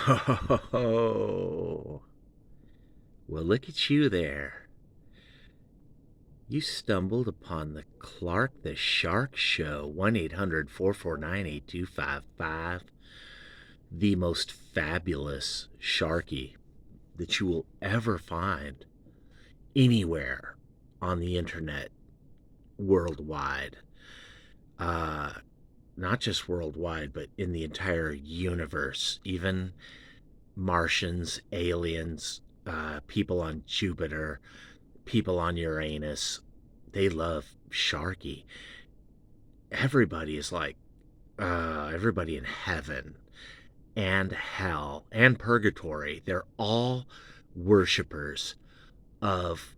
Oh, well, look at you there. You stumbled upon the Clark the Shark Show, 1-800-449-8255. The most fabulous Sharky that you will ever find anywhere on the internet worldwide. Uh, Not just worldwide, but in the entire universe, even Martians, aliens, people on Jupiter, people on Uranus, they love Sharky. Everybody is like, everybody in heaven and hell and purgatory, they're all worshippers of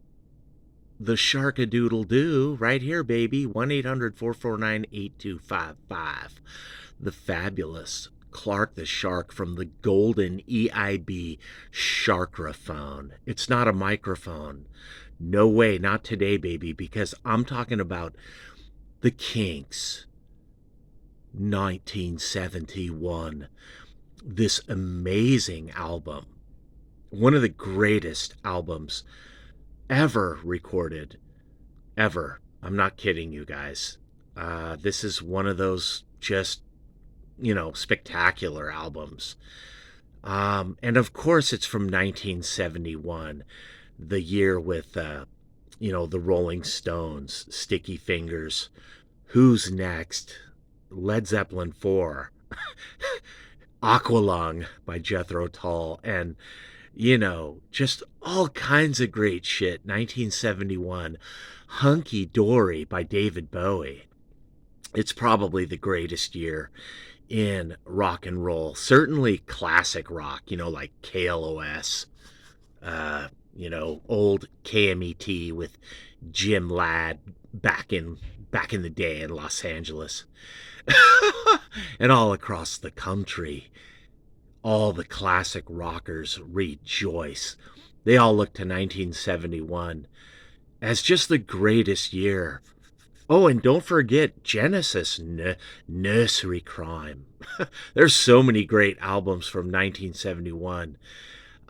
the Sharkadoodle-Doo right here, baby. 1-800-449-8255. The fabulous Clark the Shark from the golden EIB Sharkraphone. It's not a microphone. No way, not today, baby, because I'm talking about the Kinks. 1971. This amazing album. One of the greatest albums ever recorded. Ever. I'm not kidding you guys. This is one of those just, spectacular albums. And of course, it's from 1971, the year with, the Rolling Stones, Sticky Fingers, Who's Next, Led Zeppelin 4, Aqualung by Jethro Tull, and, just all kinds of great shit. 1971, Hunky Dory by David Bowie. It's probably the greatest year in rock and roll. Certainly classic rock, like KLOS, old KMET with Jim Ladd back in the day in Los Angeles. And all across the country, all the classic rockers rejoice. They all look to 1971 as just the greatest year. Oh, and don't forget Genesis, Nursery Crime. There's so many great albums from 1971.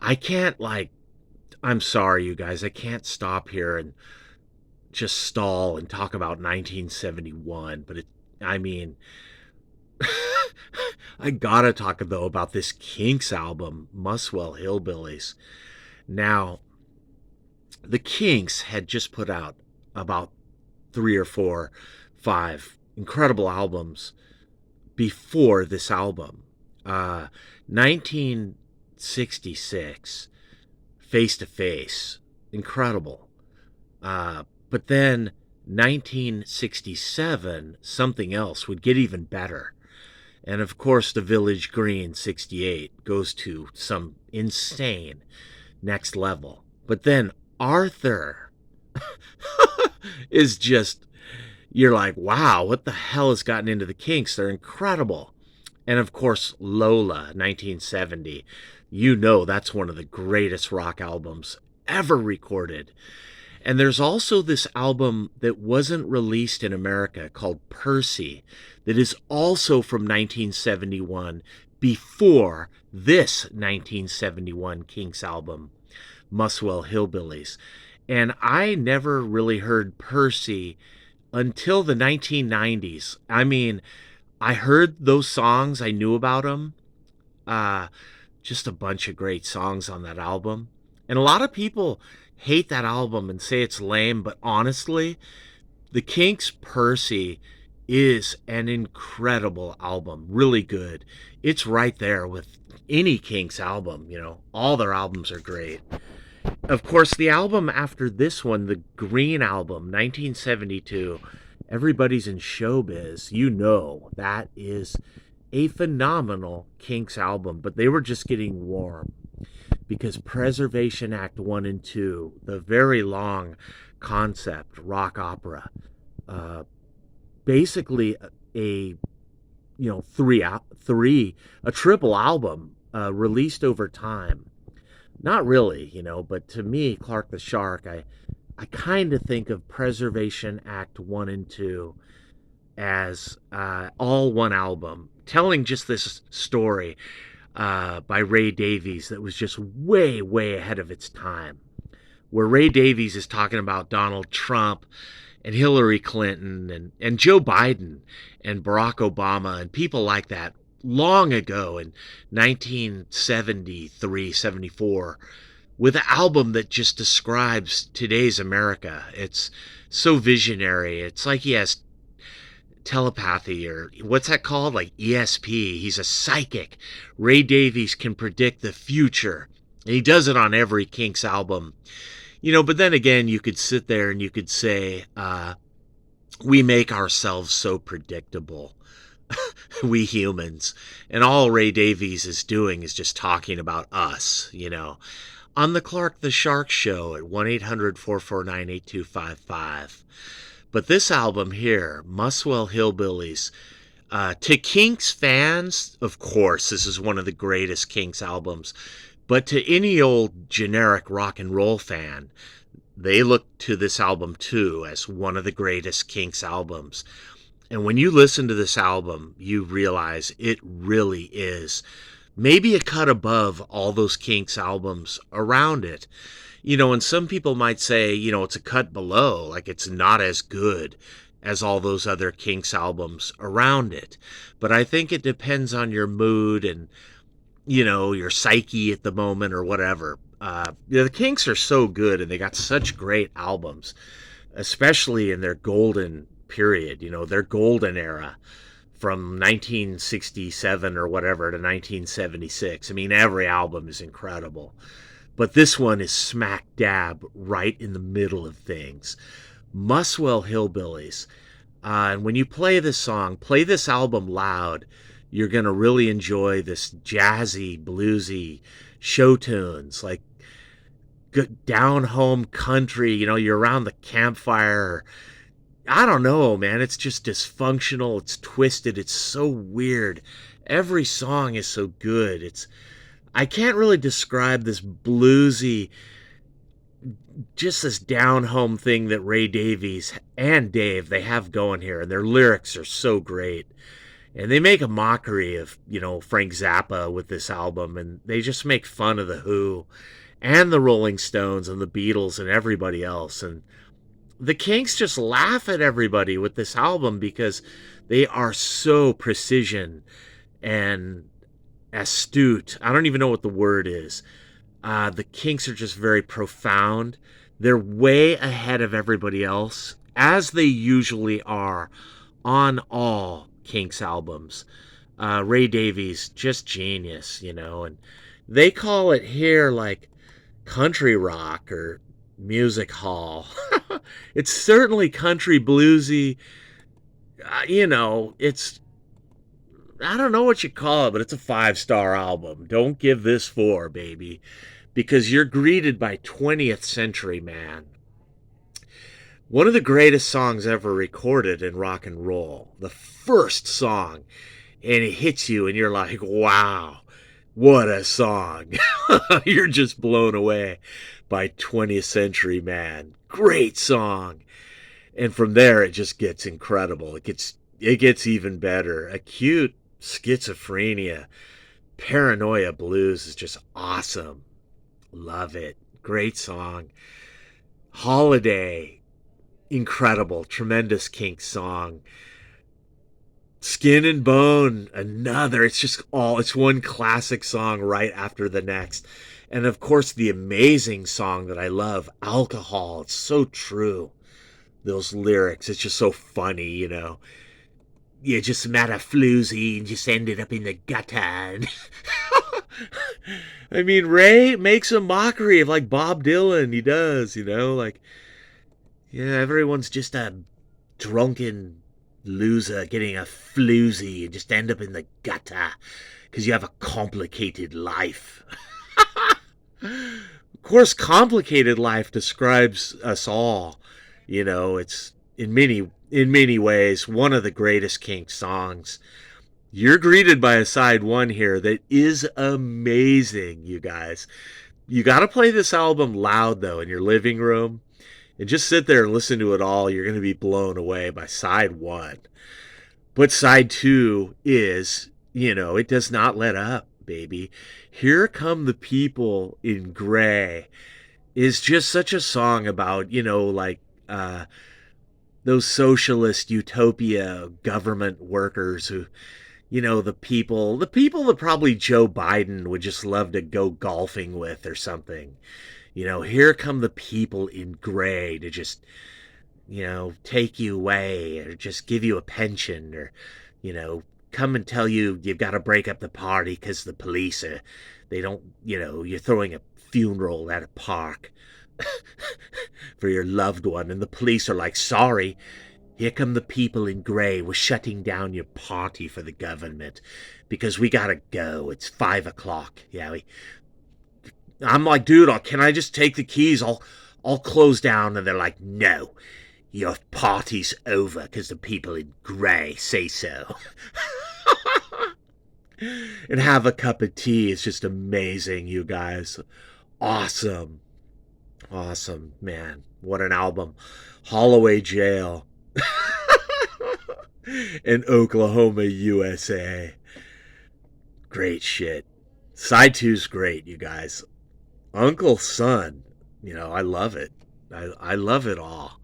I'm sorry, you guys, I can't stop here and just stall and talk about 1971, but I gotta talk, though, about this Kinks album, Muswell Hillbillies. Now, the Kinks had just put out about 3 or 4, 5 incredible albums before this album. 1966, Face to Face, incredible. But then 1967, Something Else would get even better. And of course, The Village Green, 68, goes to some insane next level. But then Arthur is just, you're like, wow, what the hell has gotten into the Kinks? They're incredible. And of course, Lola, 1970. That's one of the greatest rock albums ever recorded. And there's also this album that wasn't released in America called Percy that is also from 1971, before this 1971 Kinks album, Muswell Hillbillies. And I never really heard Percy until the 1990s. I heard those songs, I knew about them. Just a bunch of great songs on that album. And a lot of people hate that album and say it's lame, but honestly, the Kinks' Percy is an incredible album, really good. It's right there with any Kinks album, all their albums are great. Of course, the album after this one, the Green Album, 1972, Everybody's in Showbiz, that is a phenomenal Kinks album, but they were just getting warm. Because Preservation Act 1 and 2, the very long concept rock opera, basically a triple album released over time. Not really, but to me, Clark the Shark, I kind of think of Preservation Act 1 and 2 as all one album, telling just this story by Ray Davies that was just way, way ahead of its time. Where Ray Davies is talking about Donald Trump and Hillary Clinton and Joe Biden and Barack Obama and people like that long ago in 1973, 74, with an album that just describes today's America. It's so visionary. It's like he has telepathy, or what's that called? Like ESP. He's a psychic. Ray Davies can predict the future. And he does it on every Kinks album. But then again, you could sit there and you could say, we make ourselves so predictable, we humans. And all Ray Davies is doing is just talking about us, on the Clark the Shark Show at 1-800-449-8255. But this album here, Muswell Hillbillies, to Kinks fans, of course, this is one of the greatest Kinks albums. But to any old generic rock and roll fan, they look to this album too as one of the greatest Kinks albums. And when you listen to this album, you realize it really is maybe a cut above all those Kinks albums around it. And some people might say, it's a cut below, like it's not as good as all those other Kinks albums around it. But I think it depends on your mood and, your psyche at the moment or whatever. The Kinks are so good and they got such great albums, especially in their golden period, their golden era from 1967 or whatever to 1976. I mean, every album is incredible. But this one is smack dab right in the middle of things. Muswell Hillbillies. And when you play this song, play this album loud, you're going to really enjoy this jazzy, bluesy show tunes, like good down home country. You're around the campfire. I don't know, man. It's just dysfunctional. It's twisted. It's so weird. Every song is so good. I can't really describe this bluesy, just this down home thing that Ray Davies and Dave, they have going here. And their lyrics are so great. And they make a mockery of, Frank Zappa with this album. And they just make fun of The Who and the Rolling Stones and the Beatles and everybody else. And the Kinks just laugh at everybody with this album because they are so precision and astute. I don't even know what the word is. The Kinks are just very profound. They're way ahead of everybody else, as they usually are on all Kinks albums. Ray Davies, just genius, and they call it here like country rock or music hall. It's certainly country bluesy. It's, I don't know what you call it, but it's a 5-star album. Don't give this 4, baby, because you're greeted by 20th century man. One of the greatest songs ever recorded in rock and roll. The first song, and it hits you and you're like, wow, what a song. You're just blown away by 20th Century Man. Great song. And from there, it just gets incredible. It gets even better. Acute Schizophrenia. Paranoia Blues is just awesome. Love it. Great song. Holiday. Incredible. Tremendous Kinks song. Skin and Bone. Another. It's one classic song right after the next. And of course, the amazing song that I love, Alcohol. It's so true. Those lyrics. It's just so funny, You just met a floozy and just ended up in the gutter. I mean, Ray makes a mockery of like Bob Dylan. He does, everyone's just a drunken loser getting a floozy and just end up in the gutter because you have a complicated life. Of course, complicated life describes us all. It's in many ways one of the greatest Kinks songs. You're greeted by a side one here that is amazing, you guys. You got to play this album loud, though, in your living room. And just sit there and listen to it all. You're going to be blown away by side one. But side two is, it does not let up. baby. Here Come the People in Gray is just such a song about, like those socialist utopia government workers who, the people that probably Joe Biden would just love to go golfing with or something. Here come the people in gray to just, take you away or just give you a pension or, come and tell you you've got to break up the party because the police are, they don't, you're throwing a funeral at a park for your loved one, and the police are like, sorry, here come the people in gray. We're shutting down your party for the government because we gotta go. It's 5 o'clock. Yeah, I'm like, dude, can I just take the keys? I'll close down. And they're like, no, your party's over because the people in gray say so. And Have a Cup of Tea is just amazing, you guys. Awesome. Awesome, man. What an album. Holloway Jail. And Oklahoma, USA. Great shit. Side 2's great, you guys. Uncle Son. I love it. I love it all.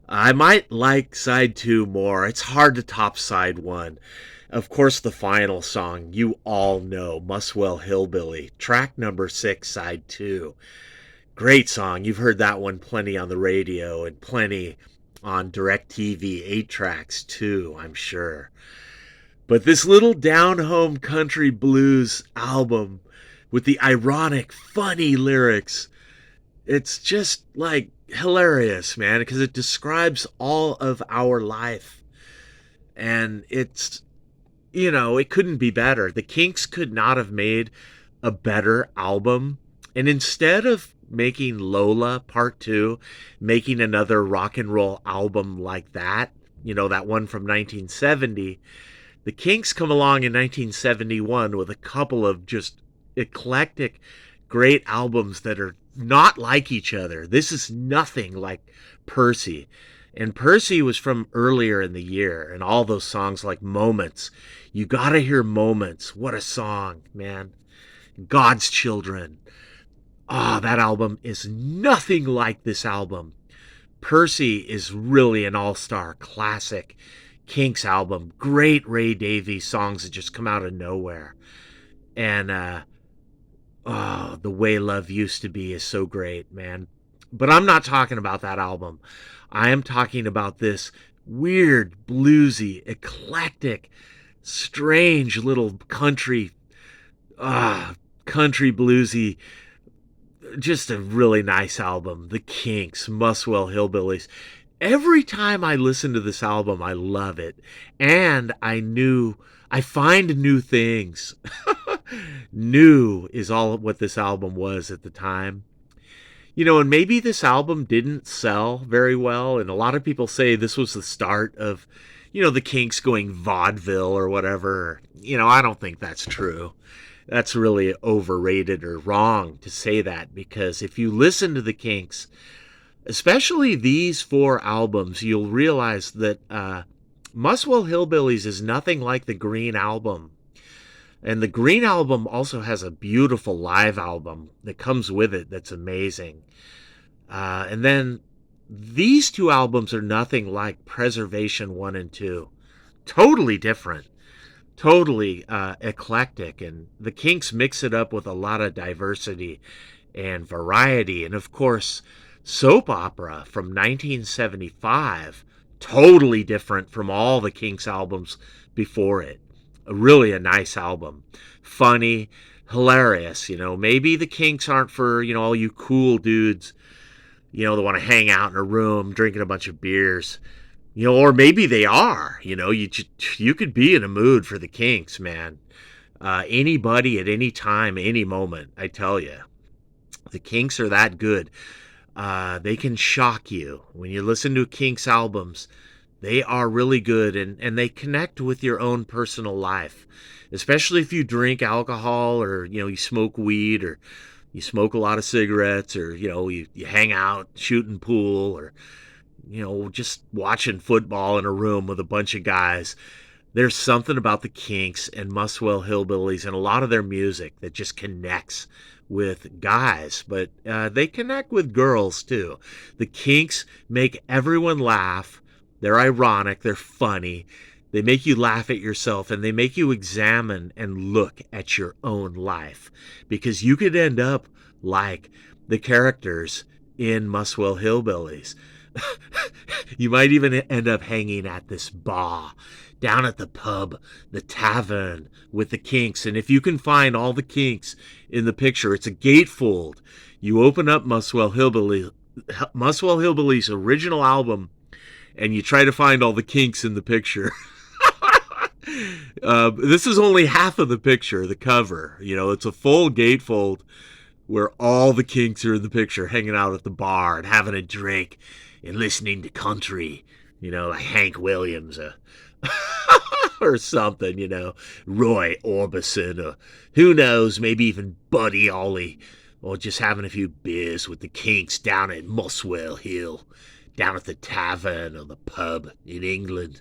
I might like side 2 more. It's hard to top side 1. Of course, the final song, you all know, Muswell Hillbilly. Track number 6, side 2. Great song. You've heard that one plenty on the radio and plenty on DirecTV 8 tracks too, I'm sure. But this little down-home country blues album with the ironic, funny lyrics, it's just like hilarious, man, because it describes all of our life. And it's, it couldn't be better. The Kinks could not have made a better album. And instead of making Lola Part 2, making another rock and roll album like that, that one from 1970, the Kinks come along in 1971 with a couple of just eclectic, great albums that are not like each other. This is nothing like Percy. And Percy was from earlier in the year, and all those songs like Moments. You gotta hear Moments. What a song, man. God's Children. That album is nothing like this album. Percy is really an all-star classic Kinks album. Great Ray Davies songs that just come out of nowhere. And, The Way Love Used to Be is so great, man. But I'm not talking about that album. I am talking about this weird, bluesy, eclectic, strange little country bluesy, just a really nice album. The Kinks, Muswell Hillbillies. Every time I listen to this album, I love it. And I find new things. New is all what this album was at the time. And maybe this album didn't sell very well. And a lot of people say this was the start of, the Kinks going vaudeville or whatever. I don't think that's true. That's really overrated or wrong to say that, because if you listen to the Kinks, especially these 4 albums, you'll realize that Muswell Hillbillies is nothing like the Green Album. And the Green Album also has a beautiful live album that comes with it that's amazing. And then these 2 albums are nothing like Preservation 1 and 2. Totally different. Totally eclectic. And the Kinks mix it up with a lot of diversity and variety. And of course, Soap Opera from 1975. Totally different from all the Kinks albums before it. Really a nice album. Funny, hilarious. Maybe the Kinks aren't for, all you cool dudes, that want to hang out in a room drinking a bunch of beers. Or maybe they are. You could be in a mood for the Kinks, man. Anybody at any time, any moment, I tell you. The Kinks are that good. They can shock you. When you listen to Kinks albums, they are really good, and they connect with your own personal life, especially if you drink alcohol or, you smoke weed or you smoke a lot of cigarettes or, you hang out shooting pool or, just watching football in a room with a bunch of guys. There's something about the Kinks and Muswell Hillbillies and a lot of their music that just connects with guys, but they connect with girls too. The Kinks make everyone laugh. They're ironic, they're funny, they make you laugh at yourself, and they make you examine and look at your own life, because you could end up like the characters in Muswell Hillbillies. You might even end up hanging at this bar down at the pub, the tavern, with the Kinks. And if you can find all the Kinks in the picture, it's a gatefold. You open up Muswell Hillbillies' original album, and you try to find all the Kinks in the picture. This is only half of the picture, the cover. You know, it's a full gatefold where all the Kinks are in the picture, hanging out at the bar and having a drink and listening to country, you know, like Hank Williams or something, you know, Roy Orbison, or who knows, maybe even Buddy Holly, or just having a few beers with the Kinks down at Muswell Hill, down at the tavern or the pub in England.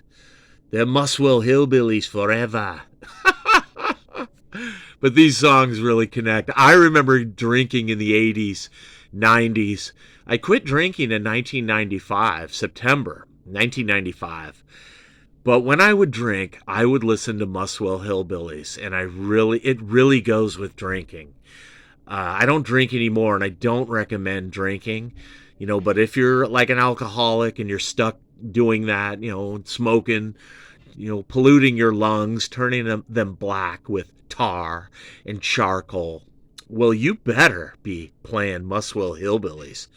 They're Muswell Hillbillies forever. But these songs really connect. I remember drinking in the 80s, 90s. I quit drinking in 1995, September 1995. But when I would drink, I would listen to Muswell Hillbillies, and it really goes with drinking. I don't drink anymore, and I don't recommend drinking, you know, but if you're like an alcoholic and you're stuck doing that, you know, smoking, you know, polluting your lungs, turning them black with tar and charcoal, well, you better be playing Muswell Hillbillies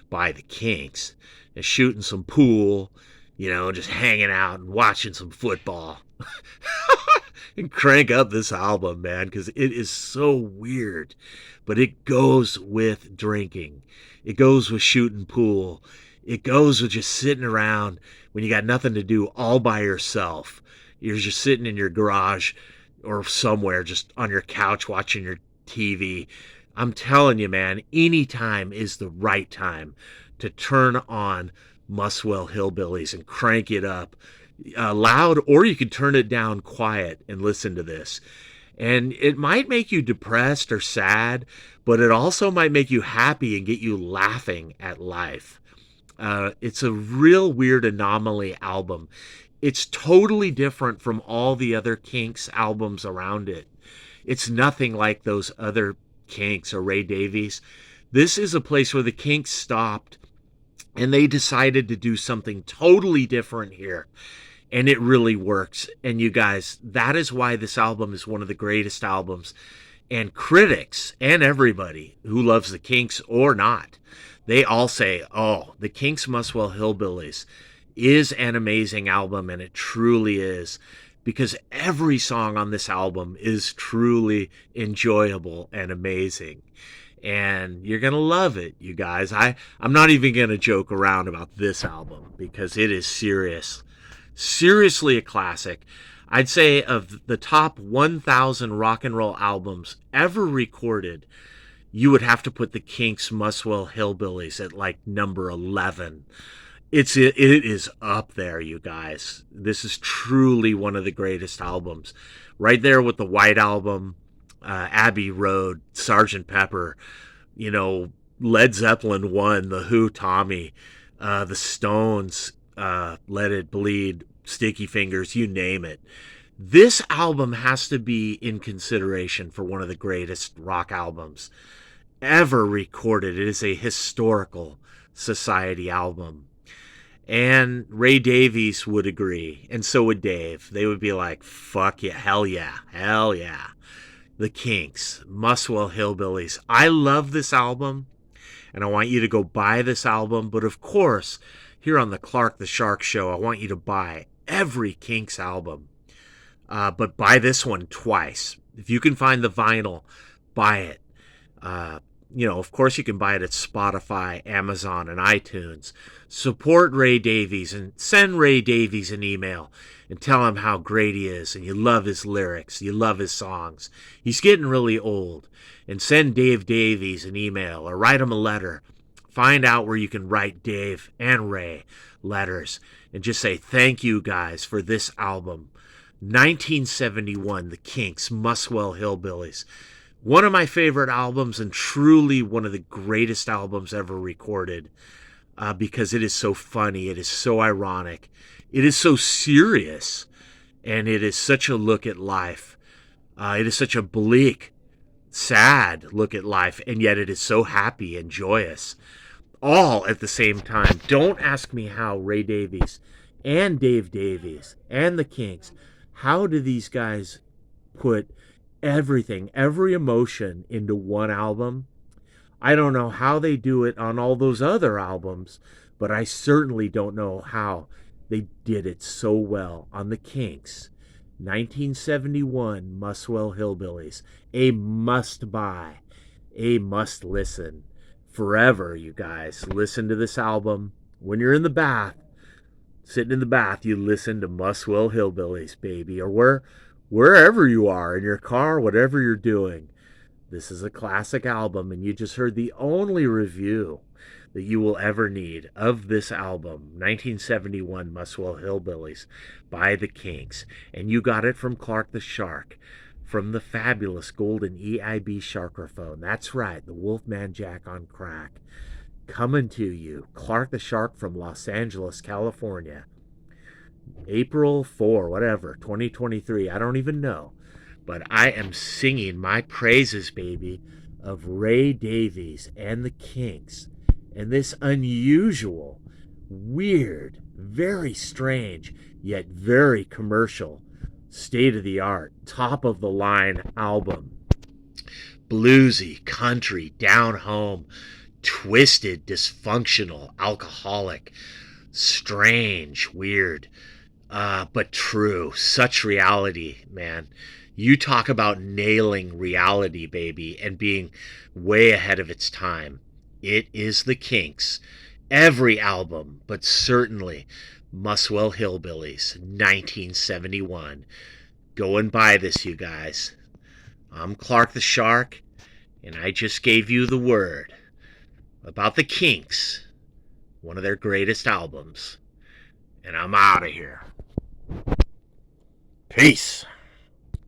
by the Kinks and shooting some pool, you know, just hanging out and watching some football. And crank up this album, man, because it is so weird. But it goes with drinking. It goes with shooting pool. It goes with just sitting around when you got nothing to do all by yourself. You're just sitting in your garage or somewhere just on your couch watching your TV. I'm telling you, man, any time is the right time to turn on Muswell Hillbillies and crank it up loud, or you could turn it down quiet and listen to this. And it might make you depressed or sad, but it also might make you happy and get you laughing at life. It's a real weird anomaly album. It's totally different from all the other Kinks albums around it. It's nothing like those other Kinks or Ray Davies. This is a place where the Kinks stopped and they decided to do something totally different here. And it really works. And you guys, that is why this album is one of the greatest albums. And critics and everybody who loves the Kinks or not, they all say, oh, the Kinks Muswell Hillbillies is an amazing album, and it truly is, because every song on this album is truly enjoyable and amazing. And you're going to love it, you guys. I'm not even going to joke around about this album because it is seriously a classic. I'd say of the top 1,000 rock and roll albums ever recorded, you would have to put the Kinks Muswell Hillbillies at like number 11. It is up there, you guys. This is truly one of the greatest albums. Right there with the White Album, Abbey Road, Sgt. Pepper, you know, Led Zeppelin 1, The Who, Tommy, the Stones, Let It Bleed, Sticky Fingers, you name it. This album has to be in consideration for one of the greatest rock albums ever recorded. It is a historical society album. And Ray Davies would agree, and so would Dave. They would be like, fuck yeah, hell yeah, hell yeah. The Kinks, Muswell Hillbillies. I love this album, and I want you to go buy this album. But of course, here on the Clark the Shark Show, I want you to buy every Kinks album. But buy this one twice. If you can find the vinyl, buy it. You know, of course you can buy it at Spotify, Amazon, and iTunes. Support Ray Davies and send Ray Davies an email and tell him how great he is and you love his lyrics, you love his songs. He's getting really old. And send Dave Davies an email or write him a letter. Find out where you can write Dave and Ray letters and just say thank you guys for this album. 1971, the Kinks, Muswell Hillbillies. One of my favorite albums and truly one of the greatest albums ever recorded, because it is so funny, it is so ironic, it is so serious, and it is such a look at life. It is such a bleak, sad look at life, and yet it is so happy and joyous, all at the same time. Don't ask me how Ray Davies and Dave Davies and the Kinks, how do these guys put everything, every emotion into one album? I don't know how they do it on all those other albums, but I certainly don't know how they did it so well on the Kinks. 1971 Muswell Hillbillies, a must buy, a must listen forever. You guys listen to this album when you're in the bath, sitting in the bath. You listen to Muswell Hillbillies, baby, or wherever you are, in your car, whatever you're doing. This is a classic album, and you just heard the only review that you will ever need of this album, 1971 Muswell Hillbillies by the Kinks. And you got it from Clark the Shark, from the fabulous golden EIB Sharkerphone. That's right, the Wolfman Jack on crack. Coming to you, Clark the Shark from Los Angeles, California. April 4, whatever, 2023, I don't even know. But I am singing my praises, baby, of Ray Davies and the Kinks, and this unusual, weird, very strange, yet very commercial, state-of-the-art, top-of-the-line album. Bluesy, country, down-home, twisted, dysfunctional, alcoholic, strange, weird, but true. Such reality, man. You talk about nailing reality, baby, and being way ahead of its time. It is the Kinks. Every album, but certainly Muswell Hillbillies, 1971. Go and buy this, you guys. I'm Clark the Shark, and I just gave you the word about the Kinks, one of their greatest albums. And I'm out of here. Peace.